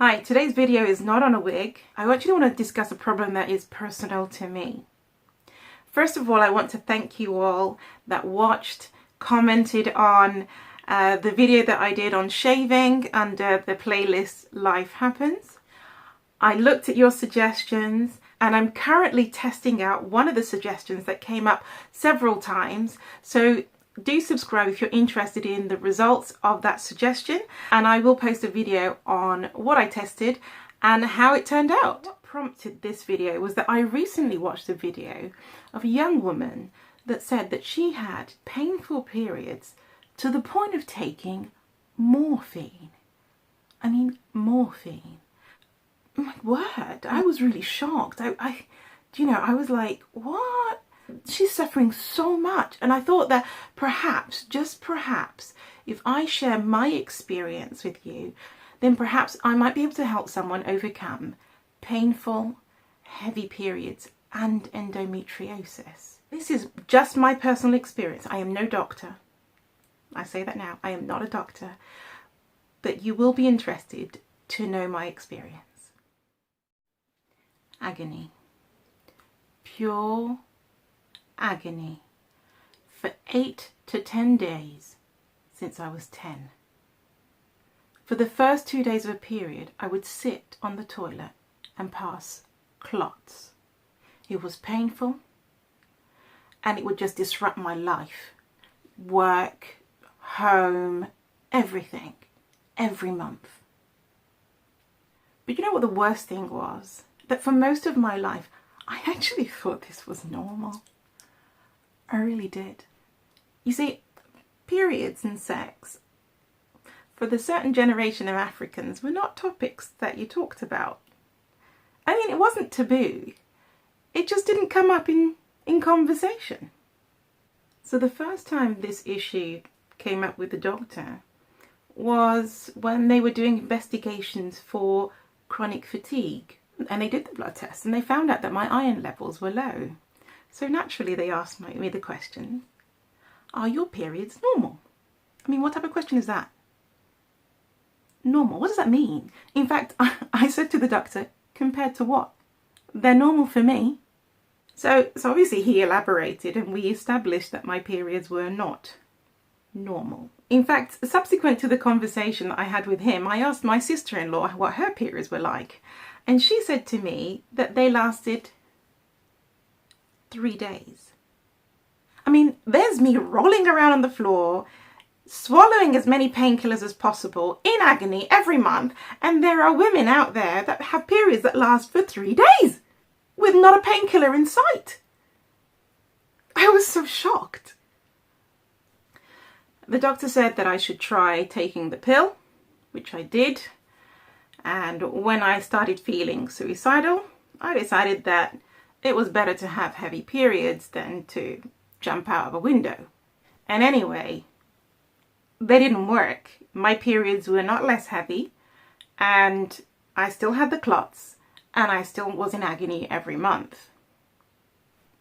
Hi, today's video is not on a wig. I actually want to discuss a problem that is personal to me. First of all, I want to thank you all that watched, commented on the video that I did on shaving under the playlist Life Happens. I looked at your suggestions and I'm currently testing out one of the suggestions that came up several times. So do subscribe if you're interested in the results of that suggestion, and I will post a video on what I tested and how it turned out. What prompted this video was that I recently watched a video of a young woman that said that she had painful periods to the point of taking morphine. I mean, morphine. My word, I was really shocked. I was like, what? She's suffering so much, and I thought that perhaps, just perhaps, if I share my experience with you, then perhaps I might be able to help someone overcome painful, heavy periods and endometriosis. This is just my personal experience. I am no doctor. I say that now. I am not a doctor, but you will be interested to know my experience. Agony. Pure agony for 8 to 10 days since I was 10. For the first 2 days of a period, I would sit on the toilet and pass clots. It was painful and it would just disrupt my life, work, home, everything, every month. But you know what the worst thing was? That for most of my life, I actually thought this was normal. I really did. You see, periods and sex, for the certain generation of Africans, were not topics that you talked about. I mean, it wasn't taboo. It just didn't come up in conversation. So the first time this issue came up with the doctor was when they were doing investigations for chronic fatigue. And they did the blood test and they found out that my iron levels were low. So naturally they asked me the question, are your periods normal? I mean, what type of question is that? Normal, what does that mean? In fact, I said to the doctor, compared to what? They're normal for me. So obviously he elaborated and we established that my periods were not normal. In fact, subsequent to the conversation that I had with him, I asked my sister-in-law what her periods were like. And she said to me that they lasted 3 days. I mean, there's me rolling around on the floor, swallowing as many painkillers as possible, in agony every month, and there are women out there that have periods that last for 3 days with not a painkiller in sight. I was so shocked. The doctor said that I should try taking the pill, which I did. And when I started feeling suicidal, I decided that it was better to have heavy periods than to jump out of a window. And anyway, they didn't work. My periods were not less heavy, and I still had the clots, and I still was in agony every month.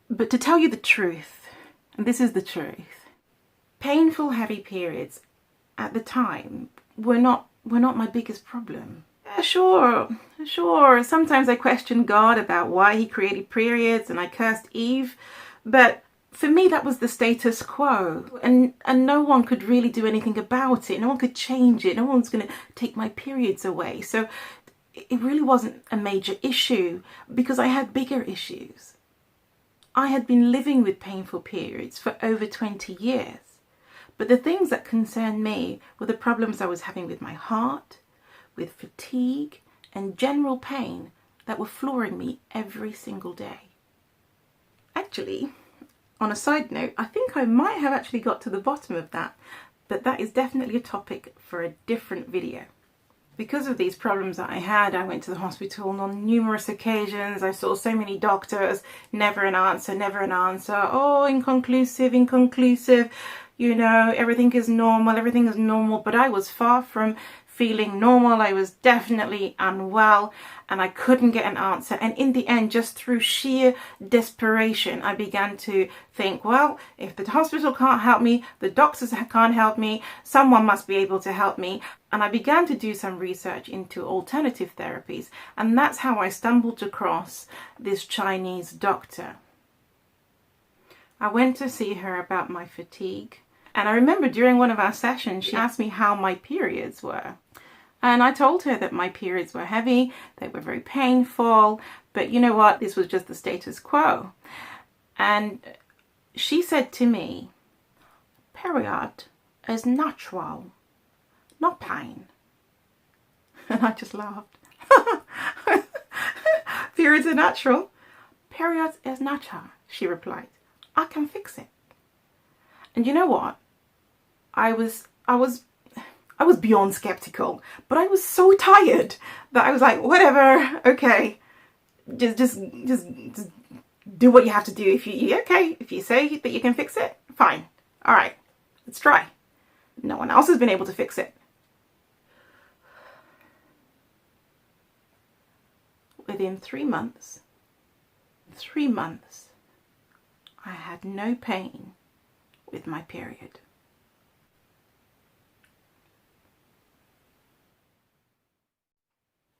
But to tell you the truth, and this is the truth, painful heavy periods at the time were not my biggest problem. Sure. Sometimes I questioned God about why he created periods and I cursed Eve. But for me, that was the status quo. And no one could really do anything about it. No one could change it. No one's going to take my periods away. So it really wasn't a major issue because I had bigger issues. I had been living with painful periods for over 20 years. But the things that concerned me were the problems I was having with my heart, with fatigue and general pain that were flooring me every single day. Actually, on a side note, I think I might have actually got to the bottom of that, but that is definitely a topic for a different video. Because of these problems that I had, I went to the hospital on numerous occasions. I saw so many doctors, never an answer, never an answer. Oh, inconclusive, you know, everything is normal, but I was far from feeling normal. I was definitely unwell and I couldn't get an answer. And in the end, just through sheer desperation, I began to think, well, if the hospital can't help me, the doctors can't help me, someone must be able to help me. And I began to do some research into alternative therapies. And that's how I stumbled across this Chinese doctor. I went to see her about my fatigue. And I remember during one of our sessions, she asked me how my periods were. And I told her that my periods were heavy, they were very painful, but you know what, this was just the status quo. And she said to me, period is natural, not pain. And I just laughed. Periods are natural. Periods is natural, she replied. I can fix it. And you know what? I was beyond skeptical, but I was so tired that I was like, whatever, okay, just do what you have to do. If you say that you can fix it, fine. All right, let's try. No one else has been able to fix it. Within 3 months, I had no pain with my period.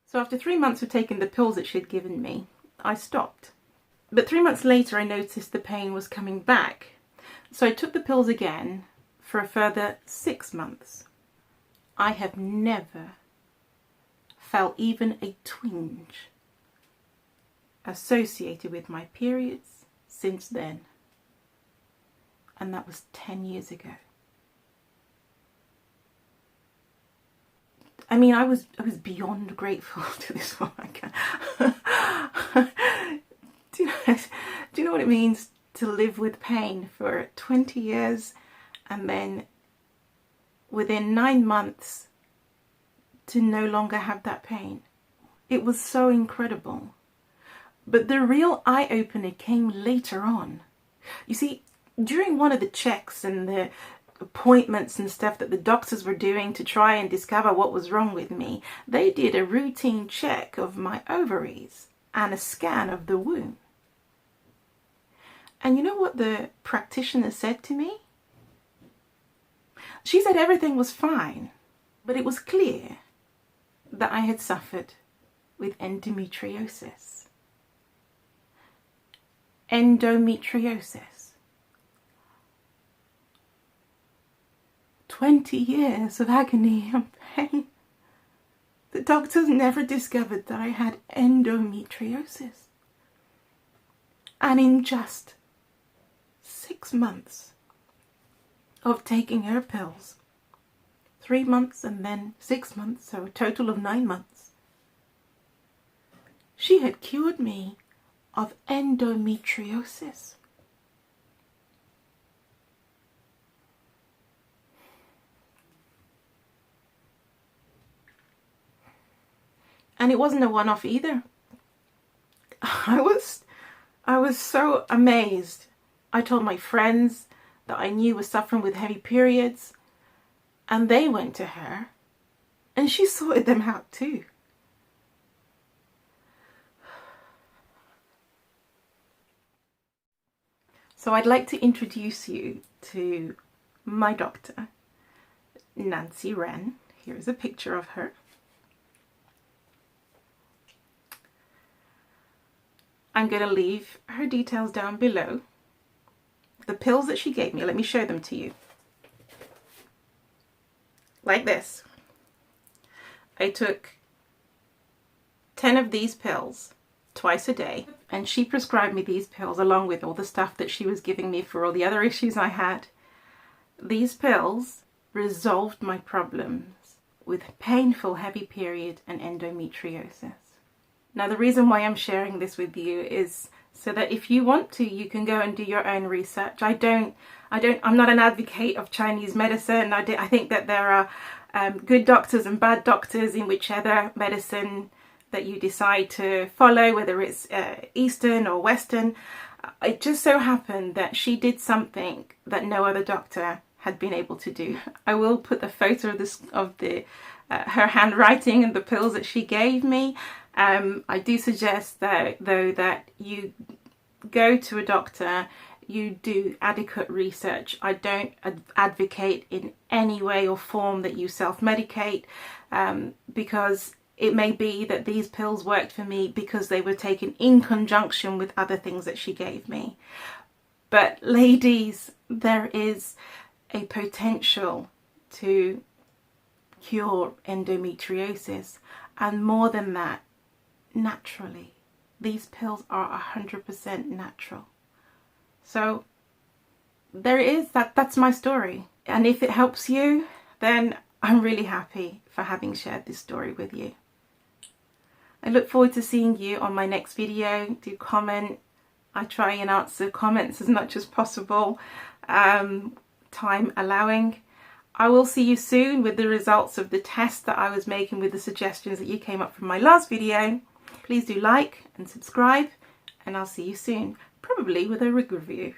So after 3 months of taking the pills that she had given me, I stopped. But 3 months later, I noticed the pain was coming back. So I took the pills again for a further 6 months. I have never felt even a twinge associated with my periods since then. And that was 10 years ago. I mean, I was beyond grateful to this woman. Do you know what it means to live with pain for 20 years and then within 9 months to no longer have that pain? It was so incredible. But the real eye-opener came later on. You see, during one of the checks and the appointments and stuff that the doctors were doing to try and discover what was wrong with me, they did a routine check of my ovaries and a scan of the womb. And you know what the practitioner said to me? She said everything was fine, but it was clear that I had suffered with endometriosis. Endometriosis. 20 years of agony and pain. The doctors never discovered that I had endometriosis. And in just 6 months of taking her pills, 3 months and then 6 months, so a total of 9 months, she had cured me of endometriosis. And it wasn't a one-off either. I was so amazed. I told my friends that I knew were suffering with heavy periods, and they went to her, and she sorted them out too. So I'd like to introduce you to my doctor, Nancy Wren. Here's a picture of her. I'm going to leave her details down below. The pills that she gave me, let me show them to you. Like this. I took 10 of these pills twice a day, and she prescribed me these pills along with all the stuff that she was giving me for all the other issues I had. These pills resolved my problems with painful heavy period and endometriosis. Now, the reason why I'm sharing this with you is so that if you want to, you can go and do your own research. I'm not an advocate of Chinese medicine. I think that there are good doctors and bad doctors in whichever medicine that you decide to follow, whether it's Eastern or Western. It just so happened that she did something that no other doctor had been able to do. I will put the photo of the her handwriting and the pills that she gave me. I do suggest though that you go to a doctor, you do adequate research. I don't advocate in any way or form that you self-medicate, because it may be that these pills worked for me because they were taken in conjunction with other things that she gave me. But ladies, there is a potential to cure endometriosis, and more than that, naturally. These pills are 100% natural. So there it is. That's my story. And if it helps you, then I'm really happy for having shared this story with you. I look forward to seeing you on my next video. Do comment. I try and answer comments as much as possible, time allowing. I will see you soon with the results of the test that I was making with the suggestions that you came up from my last video. Please do like and subscribe, and I'll see you soon, probably with a rig review.